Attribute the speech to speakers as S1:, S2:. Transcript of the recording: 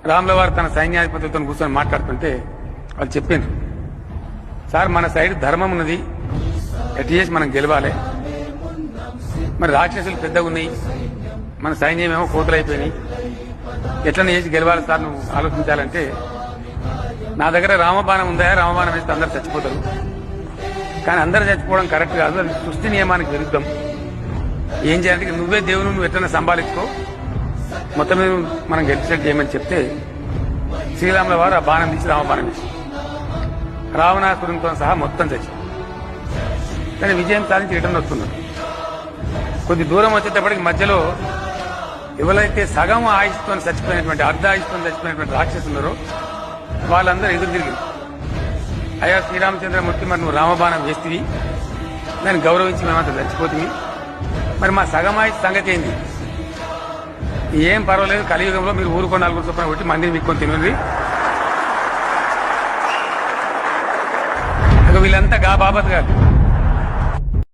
S1: రాముల వారు తన సైన్యాధిపతులతో కూర్చొని మాట్లాడుతుంటే వాళ్ళు చెప్పిండ్రు, సార్ మన సైడ్ ధర్మం ఉన్నది, ఎట్టి చేసి మనం గెలవాలి, మరి రాక్షసులు పెద్దగా ఉన్నాయి, మన సైన్యం ఏమో కోతలైపోయినాయి, ఎట్లనే చేసి గెలవాలి సార్ నువ్వు ఆలోచించాలంటే, నా దగ్గర రామబాణం ఉందా, రామబాణం వేస్తే అందరు చచ్చిపోతారు, కానీ అందరూ చచ్చిపోవడం కరెక్ట్ కాదు, అది సృష్టి నియమానికి విరుద్ధం, ఏం చేయాలంటే నువ్వే దేవుని నువ్వు ఎట్లన్నా సంభాలించుకో, మొత్తం మీద మనం గెలిచినట్టు చేయమని చెప్తే శ్రీరాముల వారు ఆ బాణం తీసి రామబాణం వేసి రావణాసురునితో సహా మొత్తం చచ్చింది. కానీ విజయం సాధించి రిటర్న్ వస్తున్నారు. కొద్ది దూరం వచ్చేటప్పటికి మధ్యలో ఎవరైతే సగం ఆయుష్తో చచ్చిపోయినటువంటి అర్ధ ఆయుష్తో చచ్చిపోయినటువంటి రాక్షసులు ఉన్నారో వాళ్ళందరూ ఎదురు తిరిగింది. అయ్యా శ్రీరామచంద్రమూర్తి, మరి నువ్వు రామబాణం వేస్తేవి, దాన్ని గౌరవించి మేమంతా చచ్చిపోతుంది, మరి మా సగం ఆయుష్ సంగతి ఏంది? ఏం పర్వాలేదు, కలియుగంలో మీరు ఊరుకో 4 చొప్పున కొట్టి మందిని మీకొని తినండి. వీళ్ళంతా గా బాబత్ గారు